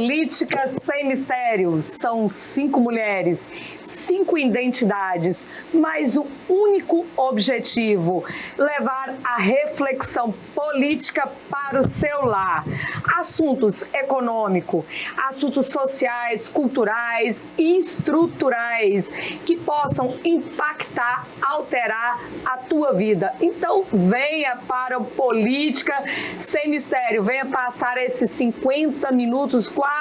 Política Sem Mistérios. São 5 mulheres, 5 identidades, mas o único objetivo: levar a reflexão política para o seu lar. Assuntos econômicos, assuntos sociais, culturais e estruturais que possam impactar, alterar a tua vida. Então, venha para o Política Sem Mistério, venha passar esses 50 minutos, quase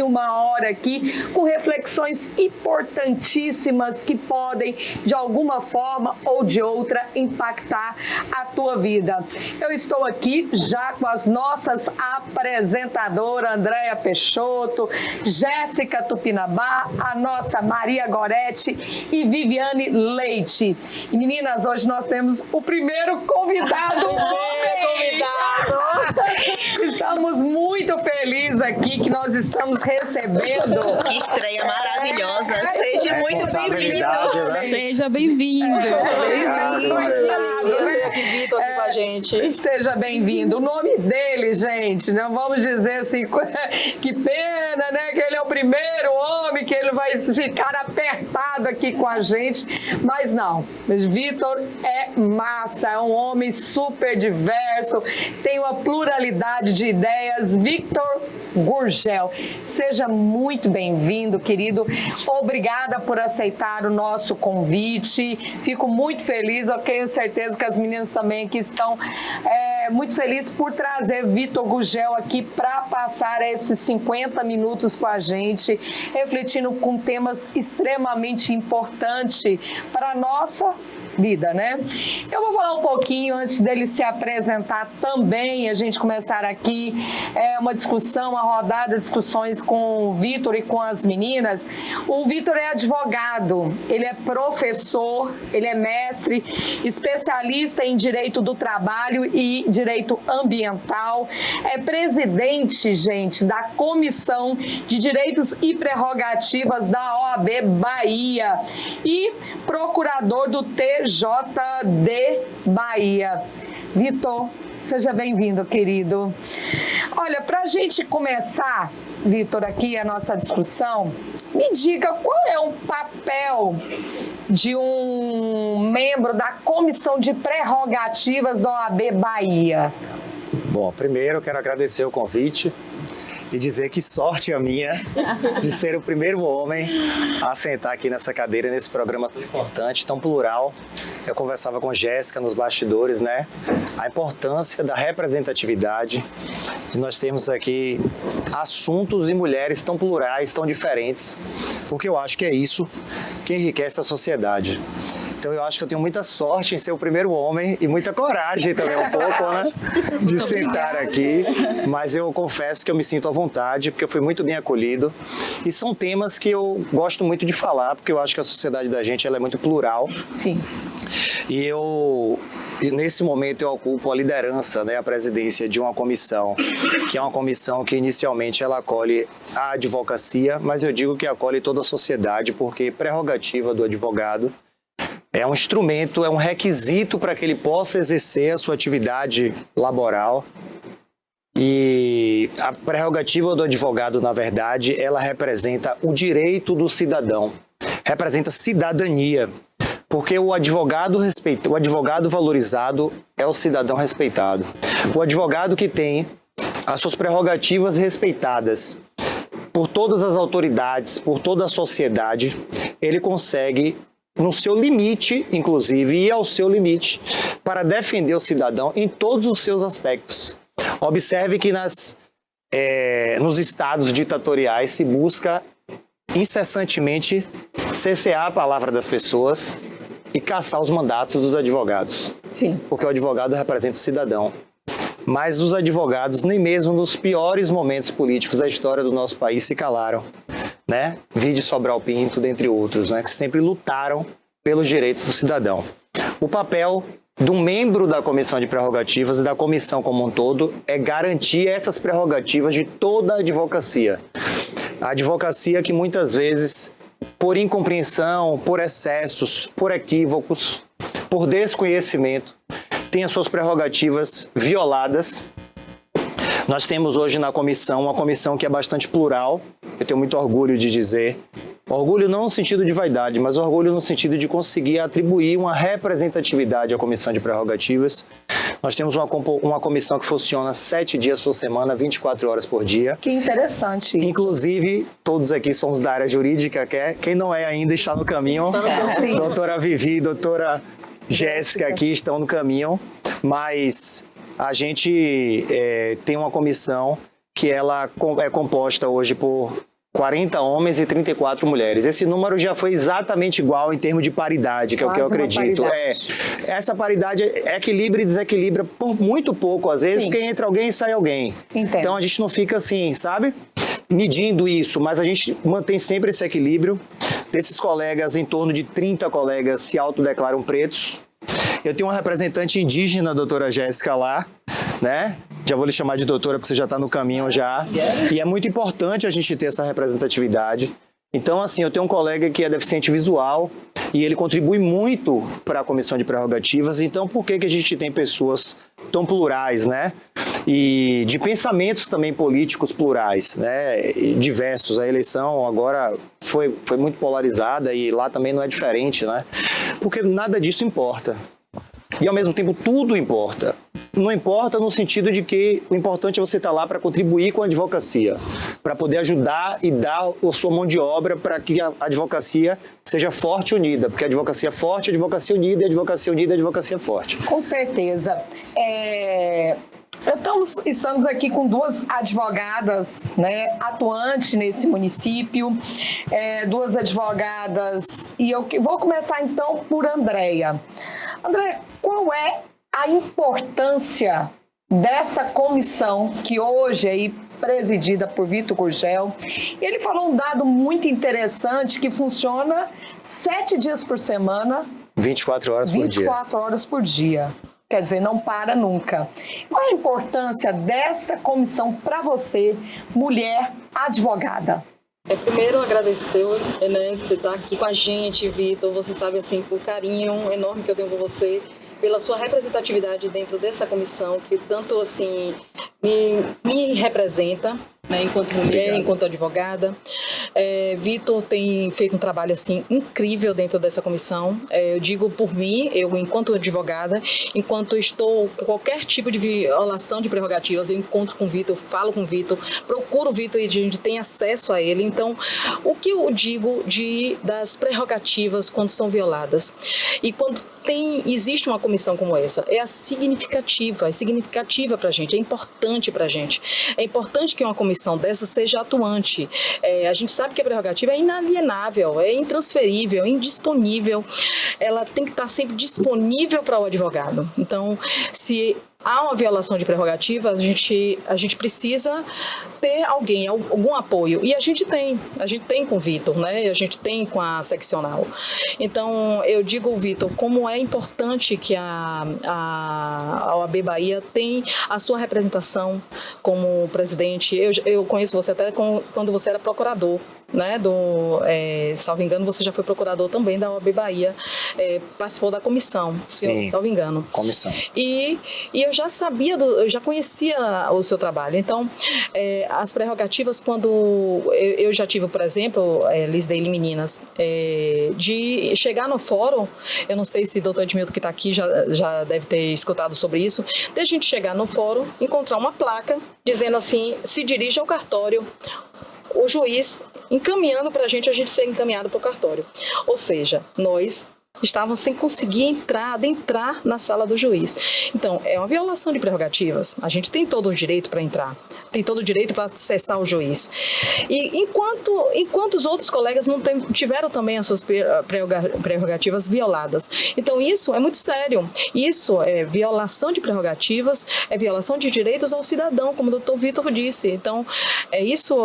uma hora aqui, com reflexões importantíssimas que podem, de alguma forma ou de outra, impactar a tua vida. Eu estou aqui já com as nossas apresentadoras, Andréia Peixoto, Jéssica Tupinambá, a nossa Maria Goretti e Viviane Leite. E meninas, hoje nós temos o primeiro convidado. Estamos muito felizes aqui que nós estamos recebendo. Que estreia maravilhosa. Seja muito bem-vindo. Né? Seja bem-vindo. Aqui, Vitor, aqui com a gente. Seja bem-vindo. O nome dele, gente, não vamos dizer assim, que pena, né? Que ele é o primeiro homem, que ele vai ficar apertado aqui com a gente. Mas não, Vitor é massa, é um homem super diverso, tem uma pluralidade de ideias. Victor Gurgel, seja muito bem-vindo, querido. Obrigada por aceitar o nosso convite. Fico muito feliz, eu tenho certeza que as meninas também aqui estão muito felizes por trazer Victor Gurgel aqui para passar esses 50 minutos com a gente, refletindo com temas extremamente importantes para a nossa vida, né? Eu vou falar um pouquinho antes dele se apresentar também, a gente começar aqui uma discussão, uma rodada de discussões com o Victor e com as meninas. O Victor é advogado, ele é professor, ele é mestre, especialista em direito do trabalho e direito ambiental, é presidente, gente, da Comissão de Direitos e Prerrogativas da OAB Bahia e procurador do TJD Bahia. Vitor, seja bem-vindo, querido. Olha, para a gente começar, Vitor, aqui a nossa discussão, me diga qual é o papel de um membro da Comissão de Prerrogativas da OAB Bahia. Bom, primeiro eu quero agradecer o convite e dizer que sorte a minha de ser o primeiro homem a sentar aqui nessa cadeira, nesse programa tão importante, tão plural. Eu conversava com Jéssica nos bastidores, né? A importância da representatividade, de nós termos aqui assuntos e mulheres tão plurais, tão diferentes, porque eu acho que é isso que enriquece a sociedade. Então eu acho que eu tenho muita sorte em ser o primeiro homem e muita coragem também um pouco, né? De sentar aqui, mas eu confesso que eu me sinto à vontade, porque eu fui muito bem acolhido. E são temas que eu gosto muito de falar, porque eu acho que a sociedade da gente ela é muito plural. Sim. E nesse momento eu ocupo a liderança, né, a presidência de uma comissão, que é uma comissão que inicialmente ela acolhe a advocacia, mas eu digo que acolhe toda a sociedade, porque prerrogativa do advogado é um instrumento, é um requisito para que ele possa exercer a sua atividade laboral. E a prerrogativa do advogado, na verdade, ela representa o direito do cidadão, representa cidadania, porque o advogado valorizado é o cidadão respeitado. O advogado que tem as suas prerrogativas respeitadas por todas as autoridades, por toda a sociedade, ele consegue, no seu limite, inclusive, ir ao seu limite para defender o cidadão em todos os seus aspectos. Observe que nos estados ditatoriais se busca incessantemente cessear a palavra das pessoas e caçar os mandatos dos advogados. Sim. Porque o advogado representa o cidadão. Mas os advogados, nem mesmo nos piores momentos políticos da história do nosso país, se calaram, né? Vide Sobral Pinto, dentre outros, né? Que sempre lutaram pelos direitos do cidadão. O papel de um membro da Comissão de Prerrogativas e da comissão como um todo é garantir essas prerrogativas de toda a advocacia. A advocacia que muitas vezes, por incompreensão, por excessos, por equívocos, por desconhecimento, tem as suas prerrogativas violadas, Nós temos hoje na comissão uma comissão que é bastante plural, eu tenho muito orgulho de dizer. Orgulho não no sentido de vaidade, mas orgulho no sentido de conseguir atribuir uma representatividade à comissão de prerrogativas. Nós temos uma comissão que funciona 7 dias por semana, 24 horas por dia. Que interessante isso. Inclusive, todos aqui somos da área jurídica, quem não é ainda está no caminho. Sim. Doutora Vivi, doutora Jéssica aqui estão no caminho, mas a gente tem uma comissão que ela é composta hoje por 40 homens e 34 mulheres. Esse número já foi exatamente igual em termos de paridade, que é o que eu acredito. Essa paridade equilibra e desequilibra por muito pouco, às vezes, porque entra alguém e sai alguém. Entendo. Então a gente não fica assim, sabe? Medindo isso, mas a gente mantém sempre esse equilíbrio. Desses colegas, em torno de 30 colegas se autodeclaram pretos. Eu tenho uma representante indígena, a doutora Jéssica, lá, né? Já vou lhe chamar de doutora, porque você já está no caminho já. E é muito importante a gente ter essa representatividade. Então, assim, eu tenho um colega que é deficiente visual e ele contribui muito para a comissão de prerrogativas. Então, por que a gente tem pessoas tão plurais, né? E de pensamentos também políticos plurais, né? E diversos. A eleição agora foi muito polarizada e lá também não é diferente, né? Porque nada disso importa. E, ao mesmo tempo, tudo importa. Não importa no sentido de que o importante é você estar lá para contribuir com a advocacia, para poder ajudar e dar a sua mão de obra para que a advocacia seja forte e unida, porque a advocacia forte, a advocacia unida, e a advocacia unida, a advocacia forte. Com certeza. Estamos aqui com 2 advogadas, né, atuantes nesse município, 2 advogadas, e eu vou começar então por Andréia. Andréia, qual é a importância desta comissão que hoje é aí presidida por Vitor Gurgel? Ele falou um dado muito interessante que funciona 7 dias por semana, 24 horas por dia. 24 horas por dia. Quer dizer, não para nunca. Qual é a importância desta comissão para você, mulher advogada? Primeiro, agradecer, né, de você estar aqui com a gente, Vitor. Você sabe, assim, o carinho enorme que eu tenho por você, pela sua representatividade dentro dessa comissão, que tanto, assim, me representa, né, enquanto mulher, obrigado, enquanto advogada. Vitor tem feito um trabalho assim incrível dentro dessa comissão. Eu digo por mim, eu enquanto advogada, enquanto estou com qualquer tipo de violação de prerrogativas, eu encontro com o Vitor, falo com o Vitor, procuro o Vitor e a gente tem acesso a ele. Então, o que eu digo das prerrogativas quando são violadas? E quando existe uma comissão como essa, é significativa para a gente, é importante para a gente. É importante que uma comissão dessa seja atuante. A gente sabe que a prerrogativa é inalienável, é intransferível, é indisponível. Ela tem que estar sempre disponível para o advogado. Então, se há uma violação de prerrogativas, a gente precisa ter algum apoio. E a gente tem com o Vitor, né? A gente tem com a seccional. Então, eu digo, Vitor, como é importante que a OAB Bahia tem a sua representação como presidente. Eu conheço você até quando você era procurador, né, salvo engano, você já foi procurador também da OAB Bahia, participou da comissão, sim, salvo engano. Comissão. E eu já sabia, eu já conhecia o seu trabalho. Então, as prerrogativas, quando eu já tive, por exemplo, Lisdeile Meninas, de chegar no fórum, eu não sei se o doutor Edmilton que está aqui já deve ter escutado sobre isso, de a gente chegar no fórum, encontrar uma placa dizendo assim, se dirige ao cartório, o juiz encaminhando para a gente ser encaminhado para o cartório. Ou seja, nós estávamos sem conseguir adentrar na sala do juiz. Então, é uma violação de prerrogativas. A gente tem todo o direito para entrar, tem todo o direito para acessar o juiz. E enquanto os outros colegas não tiveram também as suas prerrogativas violadas. Então, isso é muito sério. Isso é violação de prerrogativas, é violação de direitos ao cidadão, como o doutor Vitor disse. Então, isso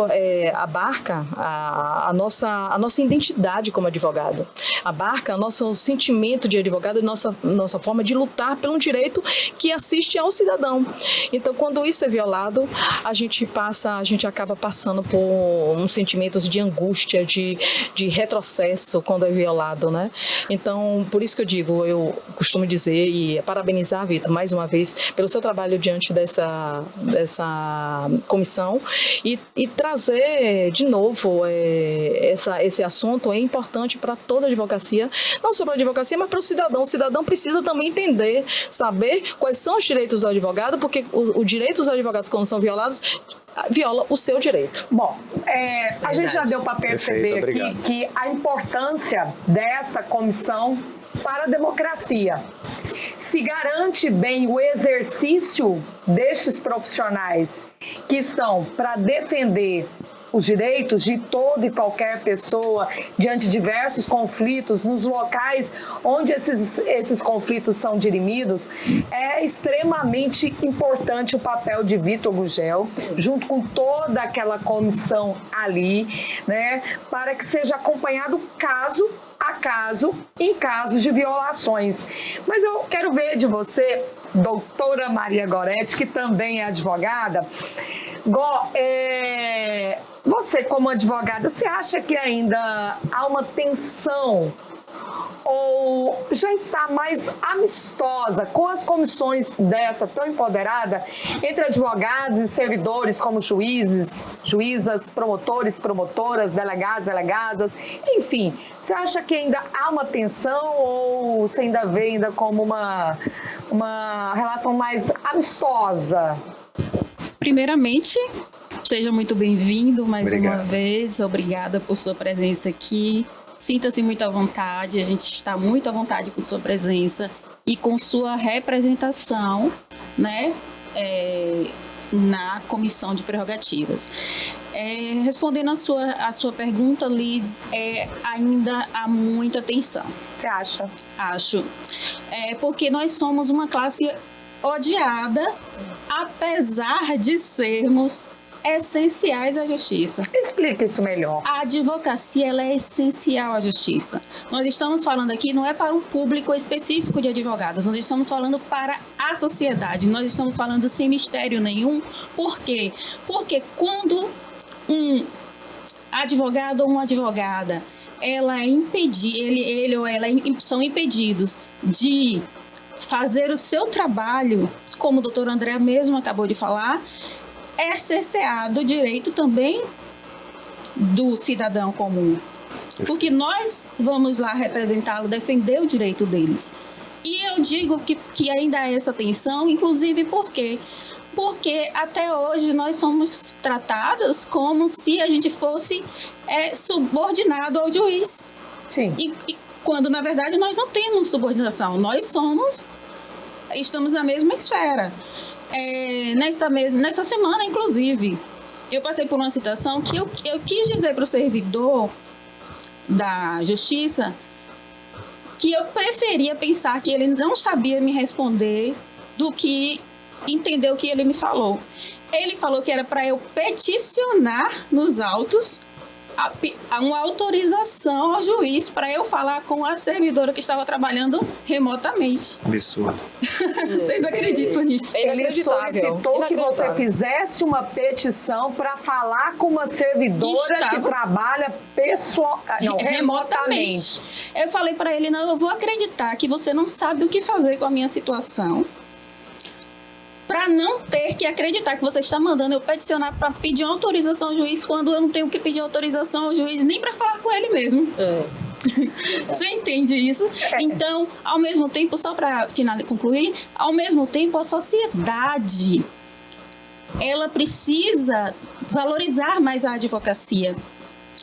abarca a nossa identidade como advogado, abarca nosso sentimento de advogado e nossa forma de lutar por um direito que assiste ao cidadão. Então, quando isso é violado, a a gente acaba passando por uns sentimentos de angústia, de retrocesso quando é violado, né? Então, por isso que eu costumo dizer e parabenizar, Vitor, mais uma vez, pelo seu trabalho diante dessa comissão e trazer de novo esse assunto é importante para toda a advocacia, não só para a advocacia, mas para o cidadão. O cidadão precisa também entender, saber quais são os direitos do advogado, porque os direitos dos advogados, quando são violados, viola o seu direito. Bom, a gente já deu para perceber aqui que a importância dessa comissão para a democracia. Se garante bem o exercício destes profissionais que estão para defender os direitos de toda e qualquer pessoa diante de diversos conflitos, nos locais onde esses conflitos são dirimidos, é extremamente importante o papel de Vitor Gugel, junto com toda aquela comissão ali, né, para que seja acompanhado caso a caso, em casos de violações. Mas eu quero ver de você, doutora Maria Goretti, que também é advogada. Você como advogada, você acha que ainda há uma tensão ou já está mais amistosa com as comissões dessa tão empoderada entre advogados e servidores como juízes, juízas, promotores, promotoras, delegados, delegadas, enfim, você acha que ainda há uma tensão ou você ainda vê ainda como uma relação mais amistosa? Primeiramente, seja muito bem-vindo mais uma vez, obrigada por sua presença aqui. Sinta-se muito à vontade, a gente está muito à vontade com sua presença e com sua representação, né, na Comissão de Prerrogativas. Respondendo a sua pergunta, Liz, ainda há muita tensão. Você acha? Acho. Porque nós somos uma classe odiada, apesar de sermos essenciais à justiça. Explica isso melhor. A advocacia, ela é essencial à justiça. Nós estamos falando aqui, não é para um público específico de advogados, nós estamos falando para a sociedade, nós estamos falando sem mistério nenhum. Por quê? Porque quando um advogado ou uma advogada, ele ou ela são impedidos de fazer o seu trabalho, como o doutor André mesmo acabou de falar, é cerceado o direito também do cidadão comum. Porque nós vamos lá representá-lo, defender o direito deles. E eu digo que ainda há essa tensão, inclusive por quê? Porque até hoje nós somos tratadas como se a gente fosse subordinado ao juiz. Sim. E quando, na verdade, nós não temos subordinação. Nós estamos na mesma esfera. Nessa semana, inclusive, eu passei por uma situação que eu quis dizer para o servidor da justiça que eu preferia pensar que ele não sabia me responder do que entender o que ele me falou. Ele falou que era para eu peticionar nos autos uma autorização ao juiz para eu falar com a servidora que estava trabalhando remotamente. Absurdo. Vocês acreditam nisso? Ele solicitou que você fizesse uma petição para falar com uma servidora que trabalha remotamente. Eu falei para ele, não, eu vou acreditar que você não sabe o que fazer com a minha situação, para não ter que acreditar que você está mandando eu peticionar para pedir uma autorização ao juiz quando eu não tenho que pedir autorização ao juiz nem para falar com ele mesmo. Você entende isso? Então, ao mesmo tempo, só para concluir, ao mesmo tempo a sociedade ela precisa valorizar mais a advocacia.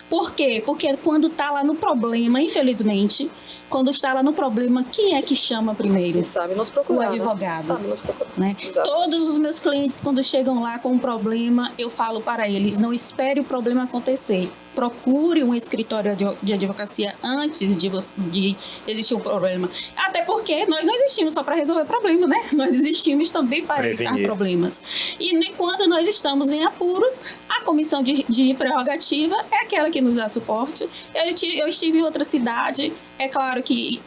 Por quê? Porque quando está lá no problema, infelizmente, quando está lá no problema, quem é que chama primeiro? E sabe nos procurar. O advogado. Sabe nos procurar. Né? Todos os meus clientes, quando chegam lá com um problema, eu falo para eles, não espere o problema acontecer. Procure um escritório de advocacia antes de existir um problema. Até porque nós não existimos só para resolver problema, né? Nós existimos também para evitar problemas. E quando nós estamos em apuros, a comissão de prerrogativa é aquela que nos dá suporte. Eu estive em outra cidade, é claro que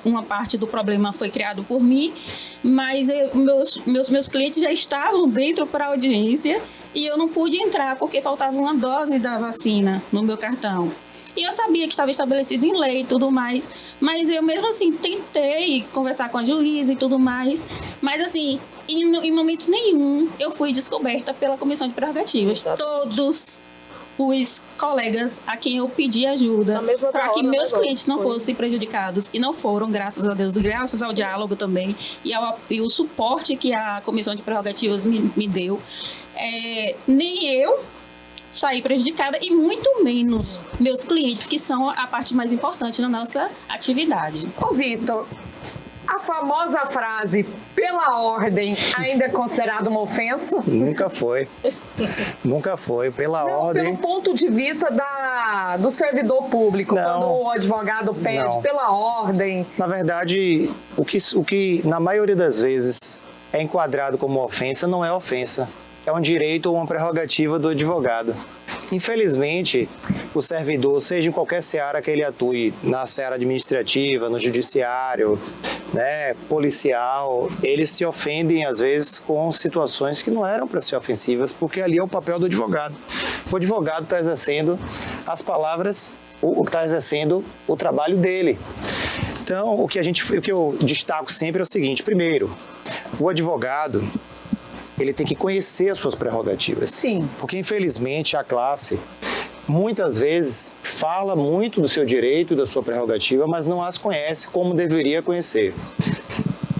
uma parte do problema foi criado por mim, mas meus clientes já estavam dentro para a audiência e eu não pude entrar porque faltava uma dose da vacina no meu cartão. E eu sabia que estava estabelecido em lei e tudo mais, mas eu mesmo assim tentei conversar com a juíza e tudo mais, mas assim, em momento nenhum eu fui descoberta pela comissão de prerrogativas. Todos os colegas a quem eu pedi ajuda para que meus clientes não fossem prejudicados, e não foram, graças a Deus, graças ao diálogo também e o suporte que a comissão de prerrogativas me deu, nem eu saí prejudicada e muito menos meus clientes, que são a parte mais importante na nossa atividade. Ô, Vitor, a famosa frase "pela ordem" ainda é considerada uma ofensa? Nunca foi. Nunca foi. Pela Não, ordem... pelo ponto de vista do servidor público, Não. quando o advogado pede Não. pela ordem. Na verdade, o que na maioria das vezes é enquadrado como ofensa não é ofensa. É um direito ou uma prerrogativa do advogado. Infelizmente, o servidor, seja em qualquer seara que ele atue, na seara administrativa, no judiciário, né, policial, eles se ofendem às vezes com situações que não eram para ser ofensivas, porque ali é o papel do advogado. O advogado está exercendo as palavras, está exercendo o trabalho dele. Então, o que eu destaco sempre é o seguinte: primeiro, o advogado, ele tem que conhecer as suas prerrogativas. Sim. Porque, infelizmente, a classe, muitas vezes, fala muito do seu direito e da sua prerrogativa, mas não as conhece como deveria conhecer.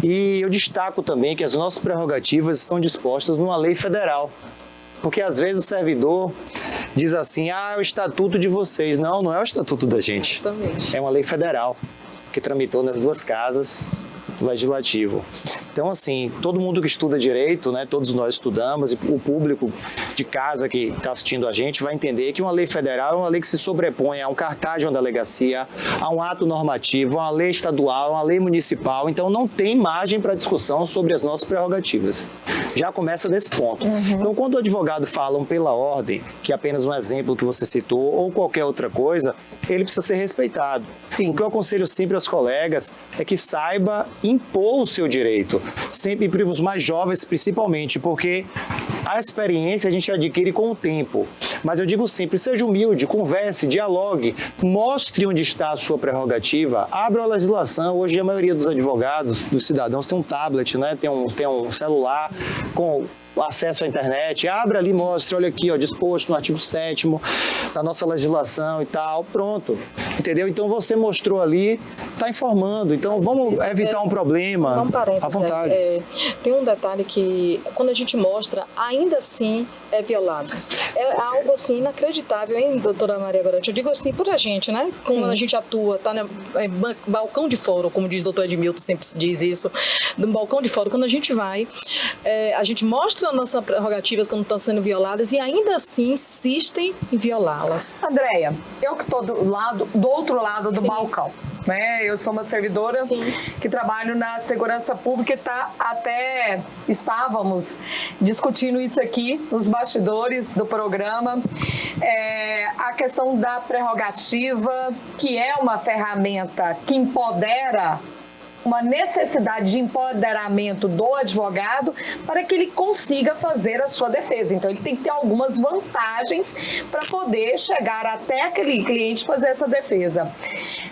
E eu destaco também que as nossas prerrogativas estão dispostas numa lei federal. Porque, às vezes, o servidor diz assim: é o estatuto de vocês. Não, não é o estatuto da gente. Exatamente. É uma lei federal que tramitou nas duas casas do Legislativo. Então, assim, todo mundo que estuda direito, né, todos nós estudamos, e o público de casa que está assistindo a gente vai entender que uma lei federal é uma lei que se sobrepõe a um cartaz de uma delegacia, a um ato normativo, a uma lei estadual, a uma lei municipal. Então, não tem margem para discussão sobre as nossas prerrogativas. Já começa desse ponto. Então, quando o advogado fala pela ordem, que é apenas um exemplo que você citou, ou qualquer outra coisa, ele precisa ser respeitado. Sim. O que eu aconselho sempre aos colegas é que saiba impor o seu direito, sempre para os mais jovens principalmente, porque a experiência a gente adquire com o tempo. Mas eu digo sempre, seja humilde, converse, dialogue, mostre onde está a sua prerrogativa, abra a legislação. Hoje a maioria dos advogados, dos cidadãos, tem um tablet, né? tem um celular com acesso à internet, abre ali, mostre, olha aqui, ó, disposto no artigo 7º da nossa legislação e tal, pronto, entendeu? Então você mostrou ali, está informando, então vamos evitar um problema, Só um parênteses, à vontade. Tem um detalhe que, quando a gente mostra, ainda assim é violado. É algo assim inacreditável, hein, doutora Maria Gorete? Eu digo assim, por a gente, né? Quando a gente atua, tá no balcão de fórum, como diz o doutor Edmilton, sempre diz isso, no balcão de fórum, quando a gente vai, a gente mostra as nossas prerrogativas quando estão sendo violadas e ainda assim insistem em violá-las. Andréia, eu que estou do outro lado do Sim. balcão, né? Eu sou uma servidora Sim. que trabalho na segurança pública e estávamos discutindo isso aqui nos bastidores do programa, a questão da prerrogativa, que é uma ferramenta que empodera, uma necessidade de empoderamento do advogado para que ele consiga fazer a sua defesa. Então, ele tem que ter algumas vantagens para poder chegar até aquele cliente e fazer essa defesa.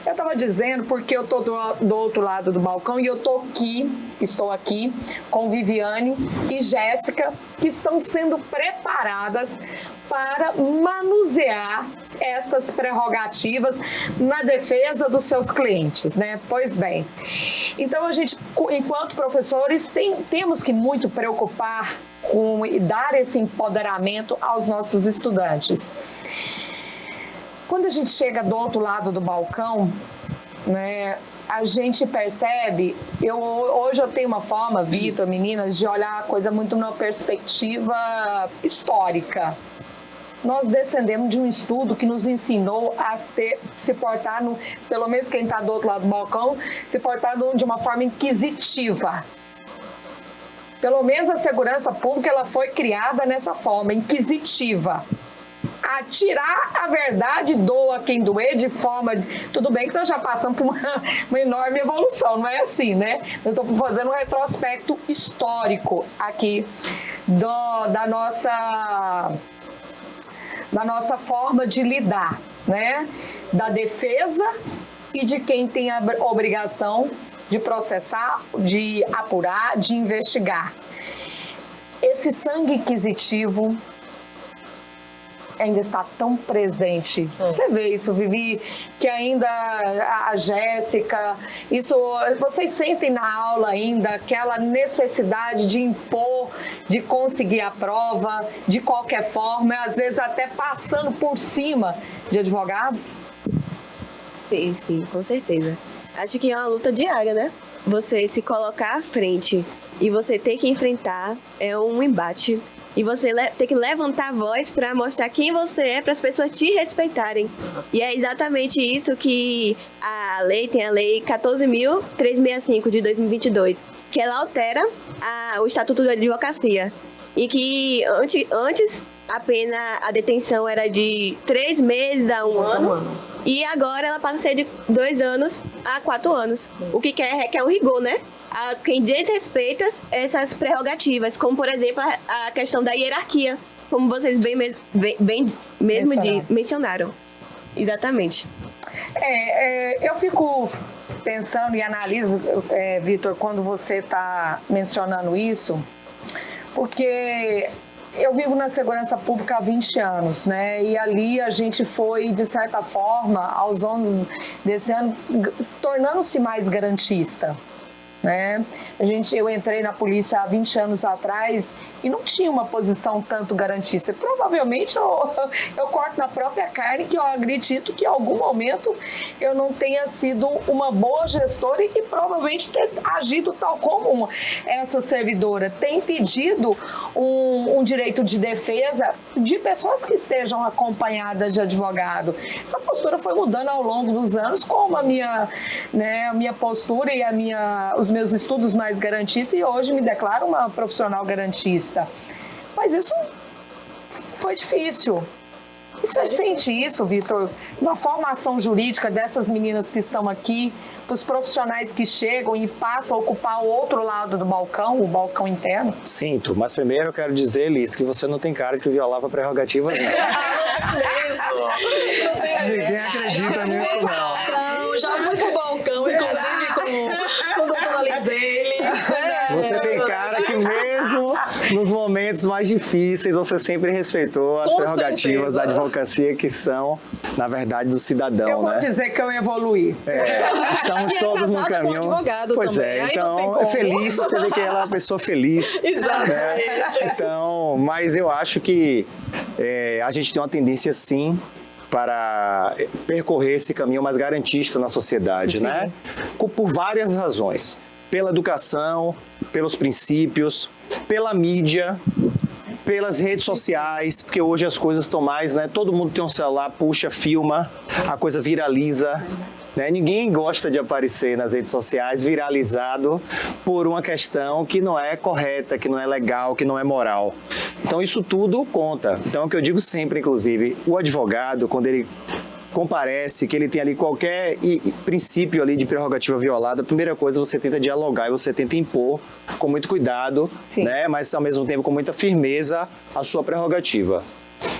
Eu estava dizendo porque eu estou do outro lado do balcão e eu estou aqui com Viviane e Jéssica, que estão sendo preparadas para manusear essas prerrogativas na defesa dos seus clientes, né? Pois bem, então a gente, enquanto professores, temos que muito preocupar com e dar esse empoderamento aos nossos estudantes. Quando a gente chega do outro lado do balcão, né, a gente percebe, hoje eu tenho uma forma, Vitor, meninas, de olhar a coisa muito numa perspectiva histórica. Nós descendemos de um estudo que nos ensinou a se portar, pelo menos quem está do outro lado do balcão, se portar de uma forma inquisitiva. Pelo menos a segurança pública ela foi criada nessa forma, inquisitiva. A tirar a verdade, doa quem doer, de forma... Tudo bem que nós já passamos por uma enorme evolução, não é assim, né? Eu estou fazendo um retrospecto histórico aqui da nossa forma de lidar, né? Da defesa e de quem tem a obrigação de processar, de apurar, de investigar. Esse sangue inquisitivo ainda está tão presente. Você vê isso, Vivi, que ainda a Jéssica, isso, vocês sentem na aula ainda aquela necessidade de impor, de conseguir a prova, de qualquer forma, às vezes até passando por cima de advogados? Sim, com certeza. Acho que é uma luta diária, né? Você se colocar à frente e você ter que enfrentar é um embate. E você tem que levantar a voz para mostrar quem você é, para as pessoas te respeitarem. E é exatamente isso que tem a lei 14.365 de 2022, que ela altera o Estatuto da Advocacia. E que antes a detenção era de 3 meses a 1 ano. E agora ela passa a ser de 2 anos a 4 anos. O que requer um rigor, né? Quem desrespeita essas prerrogativas, como, por exemplo, a questão da hierarquia, como vocês bem mencionaram. Exatamente. Eu fico pensando e analiso, Vitor, quando você está mencionando isso, porque eu vivo na segurança pública há 20 anos, né? E ali a gente foi, de certa forma, aos 11 desse ano, tornando-se mais garantista. Né? Eu entrei na polícia há 20 anos atrás e não tinha uma posição tanto garantista. Provavelmente eu corto na própria carne que eu acredito que em algum momento eu não tenha sido uma boa gestora e provavelmente ter agido tal como essa servidora. Tem pedido um direito de defesa de pessoas que estejam acompanhadas de advogado. Essa postura foi mudando ao longo dos anos, como a minha postura e os meus estudos mais garantistas, e hoje me declaro uma profissional garantista. Mas isso foi difícil. E você sente isso, Vitor, na formação jurídica dessas meninas que estão aqui, os profissionais que chegam e passam a ocupar o outro lado do balcão, o balcão interno? Sinto, mas primeiro eu quero dizer, Liz, que você não tem cara de violava prerrogativas, não. Ninguém acredita nisso, não. Já fui pro balcão, inclusive com o doutor Liz dele. Você tem cara que mesmo nos momentos mais difíceis, você sempre respeitou as prerrogativas da advocacia, que são, na verdade, do cidadão, eu vou dizer que eu evoluí. Estamos todos no caminho. Com advogado pois também. Então é feliz, você vê que ela é uma pessoa feliz. Exatamente. Né? Então, mas eu acho que a gente tem uma tendência, sim, para percorrer esse caminho mais garantista na sociedade, né? Por várias razões. Pela educação, pelos princípios, pela mídia, pelas redes sociais, porque hoje as coisas estão mais, né? Todo mundo tem um celular, puxa, filma, a coisa viraliza. Né? Ninguém gosta de aparecer nas redes sociais viralizado por uma questão que não é correta, que não é legal, que não é moral. Então isso tudo conta. Então é o que eu digo sempre, inclusive, o advogado, quando ele comparece, que ele tem ali qualquer princípio ali de prerrogativa violada, a primeira coisa você tenta dialogar e você tenta impor com muito cuidado, né? Mas ao mesmo tempo com muita firmeza a sua prerrogativa.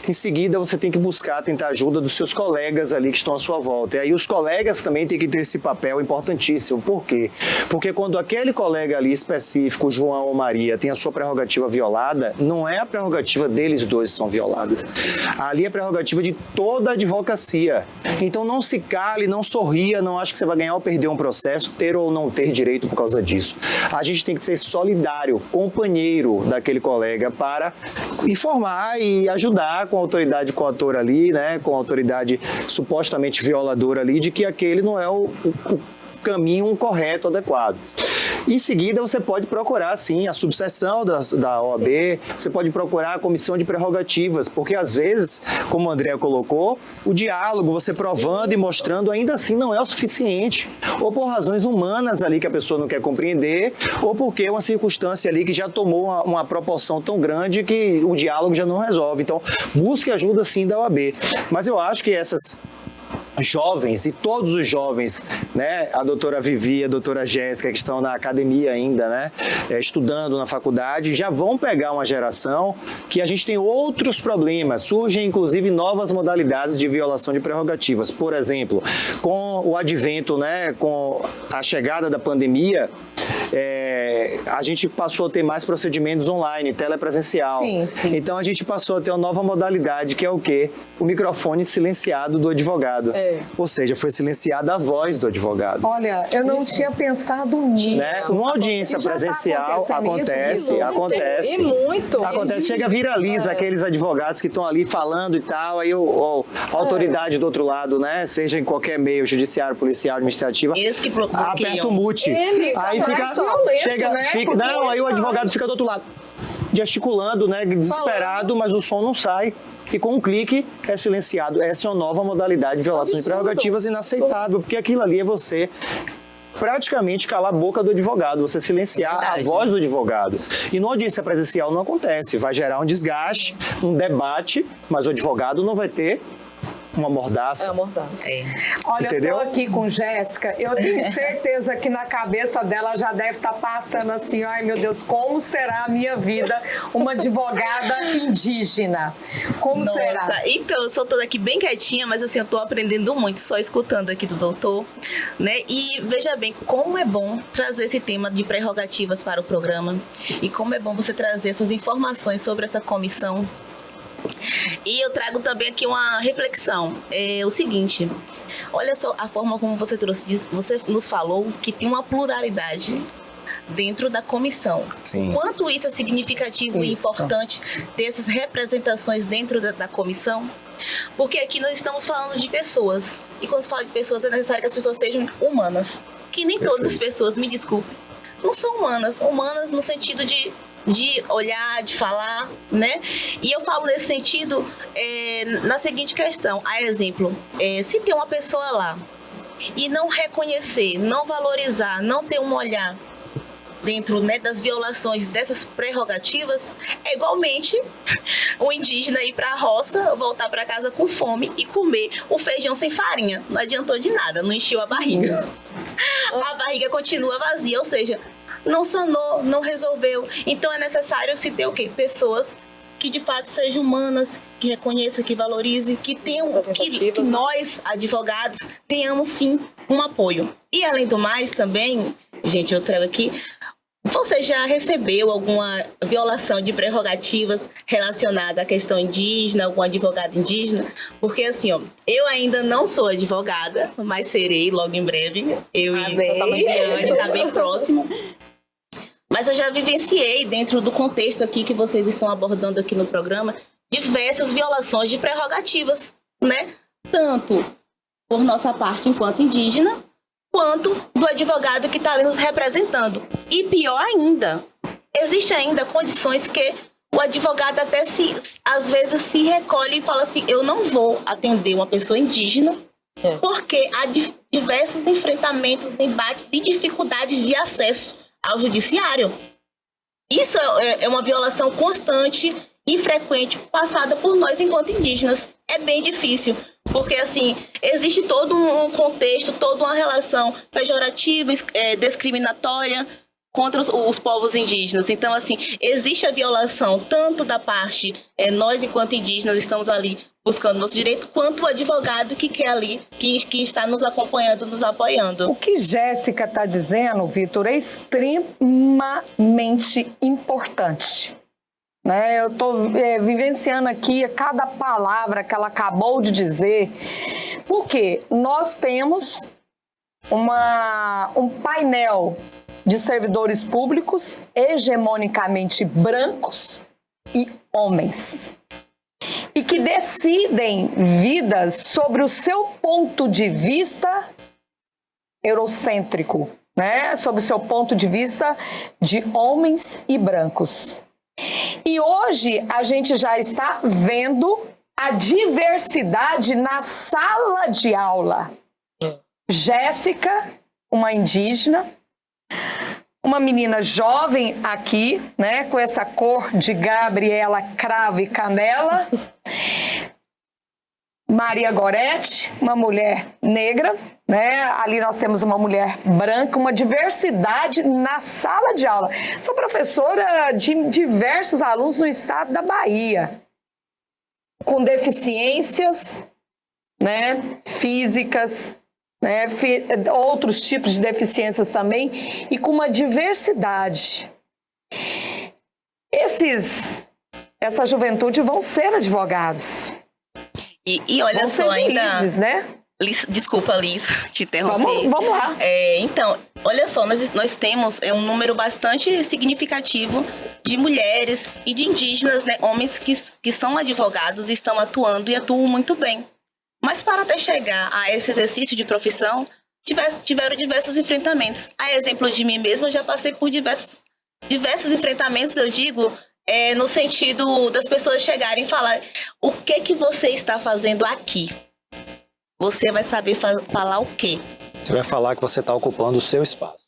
Em seguida, você tem que tentar ajuda dos seus colegas ali que estão à sua volta. E aí os colegas também têm que ter esse papel importantíssimo. Por quê? Porque quando aquele colega ali específico, João ou Maria, tem a sua prerrogativa violada, não é a prerrogativa deles dois que são violadas. Ali é a prerrogativa de toda a advocacia. Então não se cale, não sorria, não ache que você vai ganhar ou perder um processo, ter ou não ter direito por causa disso. A gente tem que ser solidário, companheiro daquele colega para informar e ajudar com a autoridade coautora ali, né, com a autoridade supostamente violadora ali, de que aquele não é o caminho correto, adequado. Em seguida, você pode procurar, sim, a subseção da OAB, você pode procurar a comissão de prerrogativas, porque às vezes, como o André colocou, o diálogo, você provando e mostrando, ainda assim não é o suficiente. Ou por razões humanas ali que a pessoa não quer compreender, ou porque é uma circunstância ali que já tomou uma proporção tão grande que o diálogo já não resolve. Então, busque ajuda, sim, da OAB. Mas eu acho que essas jovens, e todos os jovens, né, a doutora Vivi, a doutora Jéssica, que estão na academia ainda, né, estudando na faculdade, já vão pegar uma geração que a gente tem outros problemas, surgem inclusive novas modalidades de violação de prerrogativas. Por exemplo, com o advento, né, com a chegada da pandemia, a gente passou a ter mais procedimentos online, telepresencial. Sim. Então a gente passou a ter uma nova modalidade, que é o quê? O microfone silenciado do advogado. Ou seja, foi silenciada a voz do advogado. Olha, eu não tinha pensado nisso. Né? Numa audiência E já tá presencial, acontecendo acontece. E muito. Acontece, chega, viraliza aqueles advogados que estão ali falando e tal, aí a autoridade do outro lado, né, seja em qualquer meio, judiciário, policial, administrativo, Eles que bloqueiam. aperta o mute. Aí fica, violento, chega, né? fica, não, aí o advogado fica do outro lado, gesticulando, né, desesperado, mas o som não sai. E com um clique é silenciado. Essa é uma nova modalidade de violação de prerrogativas inaceitável, porque aquilo ali é você praticamente calar a boca do advogado, você silenciar a voz do advogado. E numa audiência presencial não acontece, vai gerar um desgaste, um debate, mas o advogado não vai ter uma mordaça. É a mordaça. Olha, Entendeu? eu tô aqui com Jéssica, eu tenho certeza que na cabeça dela já deve estar passando assim, ai meu Deus, como será a minha vida uma advogada indígena? Como será? Então, eu sou toda aqui bem quietinha, mas assim, eu tô aprendendo muito, só escutando aqui do doutor, né? E veja bem, como é bom trazer esse tema de prerrogativas para o programa e como é bom você trazer essas informações sobre essa comissão. E eu trago também aqui uma reflexão. É o seguinte, olha só a forma como você trouxe, você nos falou que tem uma pluralidade dentro da comissão. Sim. Quanto isso é significativo e importante ter essas representações dentro da comissão? Porque aqui nós estamos falando de pessoas. E quando se fala de pessoas, é necessário que as pessoas sejam humanas. Que nem todas as pessoas, me desculpe, não são humanas. Humanas no sentido de olhar, de falar, né? E eu falo nesse sentido na seguinte questão. A exemplo, se tem uma pessoa lá e não reconhecer, não valorizar, não ter um olhar dentro, né, das violações dessas prerrogativas, é igualmente o indígena ir para a roça, voltar para casa com fome e comer o feijão sem farinha. Não adiantou de nada, não encheu a barriga. A barriga continua vazia, ou seja, não sanou, não resolveu. Então é necessário se ter o quê? Pessoas que de fato sejam humanas, que reconheçam, que valorizem, que tenham, que nós, advogados, tenhamos sim um apoio. E além do mais também, gente, eu trago aqui, você já recebeu alguma violação de prerrogativas relacionada à questão indígena, algum advogado indígena? Porque assim, ó, eu ainda não sou advogada, mas serei logo em breve. Eu e a Viviane, tá bem próximo. Mas eu já vivenciei, dentro do contexto aqui que vocês estão abordando aqui no programa, diversas violações de prerrogativas, né? Tanto por nossa parte enquanto indígena, quanto do advogado que está ali nos representando. E pior ainda, existe ainda condições que o advogado até às vezes se recolhe e fala assim, eu não vou atender uma pessoa indígena, porque há diversos enfrentamentos, embates e dificuldades de acesso ao judiciário. Isso é uma violação constante e frequente passada por nós enquanto indígenas. É bem difícil, porque assim, existe todo um contexto, toda uma relação pejorativa, discriminatória contra os povos indígenas. Então, assim, existe a violação tanto da parte, nós enquanto indígenas estamos ali buscando nosso direito, quanto o advogado que quer ali, que está nos acompanhando, nos apoiando. O que Jéssica está dizendo, Vitor, é extremamente importante. Né? Eu estou vivenciando aqui cada palavra que ela acabou de dizer, porque nós temos um painel de servidores públicos hegemonicamente brancos e homens, e que decidem vidas sobre o seu ponto de vista eurocêntrico, né? Sobre o seu ponto de vista de homens e brancos. E hoje a gente já está vendo a diversidade na sala de aula. Jéssica, uma indígena, uma menina jovem aqui, né, com essa cor de Gabriela Cravo e Canela, Maria Goretti, uma mulher negra, né? Ali nós temos uma mulher branca, uma diversidade na sala de aula. Sou professora de diversos alunos no estado da Bahia, com deficiências, né? Físicas, né? Outros tipos de deficiências também, e com uma diversidade. Essa juventude vão ser advogados. E olha vão só, ser juízes, ainda... né? Desculpa, Liz, te interromper. Vamos lá. Então, olha só, nós temos um número bastante significativo de mulheres e de indígenas, né, homens que são advogados e estão atuando e atuam muito bem. Mas para até chegar a esse exercício de profissão, tiveram diversos enfrentamentos. A exemplo de mim mesma, eu já passei por diversos enfrentamentos, eu digo, no sentido das pessoas chegarem e falar: o que você está fazendo aqui? Você vai saber falar o quê? Você vai falar que você está ocupando o seu espaço.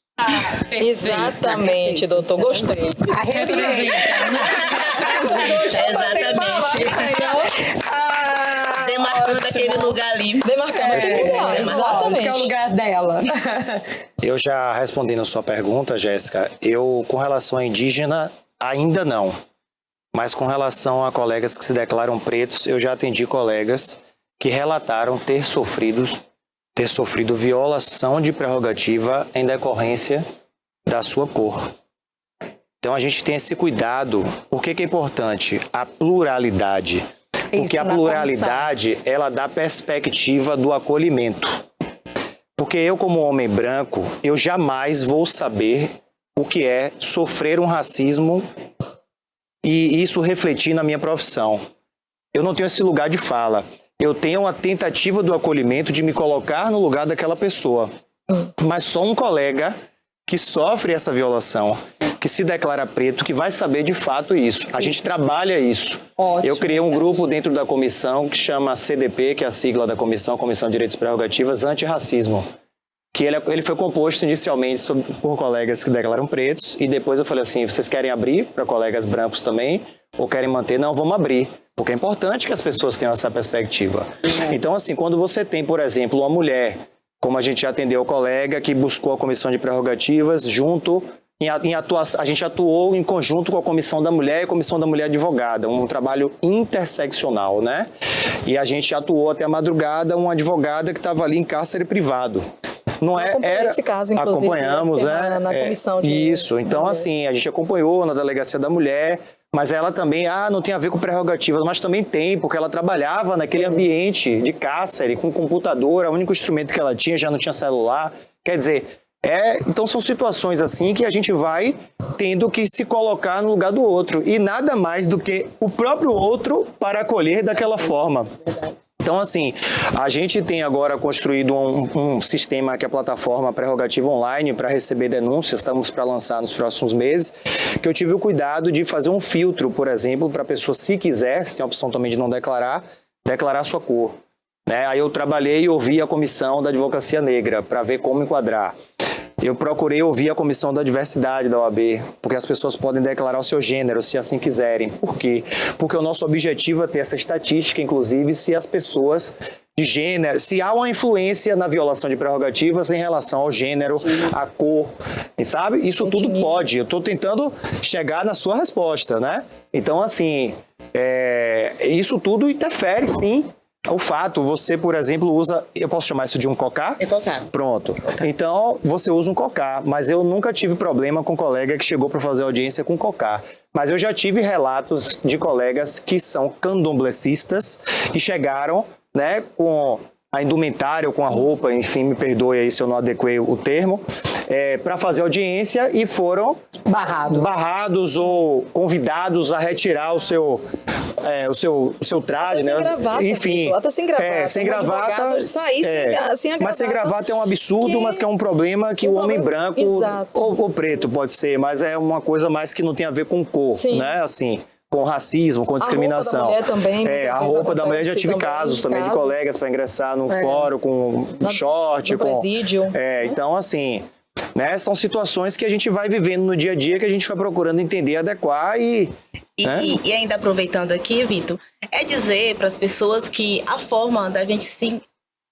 Exatamente, doutor. Gostei. Exatamente. Demarcando aquele lugar ali. Demarcando aquele lugar, exatamente. Que é o lugar dela. Eu já respondendo a sua pergunta, Jéssica, com relação a indígena, ainda não. Mas com relação a colegas que se declaram pretos, eu já atendi colegas que relataram ter sofrido violação de prerrogativa em decorrência da sua cor. Então a gente tem esse cuidado. Por que é importante? A pluralidade. Porque a pluralidade, ela dá perspectiva do acolhimento. Porque eu, como homem branco, eu jamais vou saber o que é sofrer um racismo e isso refletir na minha profissão. Eu não tenho esse lugar de fala. Eu tenho uma tentativa do acolhimento de me colocar no lugar daquela pessoa. Mas só um colega que sofre essa violação, que se declara preto, que vai saber de fato isso. A gente trabalha isso. Ótimo. Eu criei um grupo dentro da comissão que chama CDP, que é a sigla da comissão, Comissão de Direitos e Prerrogativas Antirracismo. Que ele foi composto inicialmente por colegas que declaram pretos, e depois eu falei assim: vocês querem abrir para colegas brancos também? Ou querem manter? Não, vamos abrir. Porque é importante que as pessoas tenham essa perspectiva. Então, assim, quando você tem, por exemplo, uma mulher, como a gente já atendeu o colega que buscou a Comissão de Prerrogativas a gente atuou em conjunto com a Comissão da Mulher e a Comissão da Mulher Advogada, um trabalho interseccional, né? E a gente atuou até a madrugada, uma advogada que estava ali em cárcere privado. Não era esse caso, inclusive, acompanhamos, né? Na comissão de... Isso, então assim, a gente acompanhou na Delegacia da Mulher, mas ela também, não tem a ver com prerrogativas, mas também tem, porque ela trabalhava naquele ambiente de cárcere, com computador, o único instrumento que ela tinha, já não tinha celular. Quer dizer, então são situações assim que a gente vai tendo que se colocar no lugar do outro, e nada mais do que o próprio outro para acolher daquela forma. Então, assim, a gente tem agora construído um sistema que é a plataforma Prerrogativa Online para receber denúncias, estamos para lançar nos próximos meses, que eu tive o cuidado de fazer um filtro, por exemplo, para a pessoa, se quiser, se tem a opção também de não declarar sua cor. Né? Aí eu trabalhei e ouvi a Comissão da Advocacia Negra para ver como enquadrar. Eu procurei ouvir a Comissão da Diversidade da OAB, porque as pessoas podem declarar o seu gênero, se assim quiserem. Por quê? Porque o nosso objetivo é ter essa estatística, inclusive, se as pessoas de gênero, se há uma influência na violação de prerrogativas em relação ao gênero, à cor, sabe? Isso tudo pode. Eu estou tentando chegar na sua resposta, né? Então, assim, isso tudo interfere, sim. O fato, você, por exemplo, usa... Eu posso chamar isso de um cocá? É cocá. Pronto. Então, você usa um cocá, mas eu nunca tive problema com colega que chegou para fazer audiência com cocá. Mas eu já tive relatos de colegas que são candomblecistas e chegaram, né, com a indumentária ou com a roupa, enfim, me perdoe aí se eu não adequei o termo, para fazer audiência e foram barrados ou convidados a retirar o seu traje, né? Sem gravata, enfim, até sem gravata. Sem gravata. Sair sem a gravata. Mas sem gravata é um absurdo, mas que é um problema que o homem branco ou preto pode ser, mas é uma coisa mais que não tem a ver com cor, né? Assim, com racismo, com discriminação. A roupa da mulher também. A roupa da mulher já tive casos também de colegas para ingressar num fórum com short, no presídio. Então assim, né? São situações que a gente vai vivendo no dia a dia, que a gente vai procurando entender, adequar e... E ainda aproveitando aqui, Vitor, é dizer para as pessoas que a forma da gente se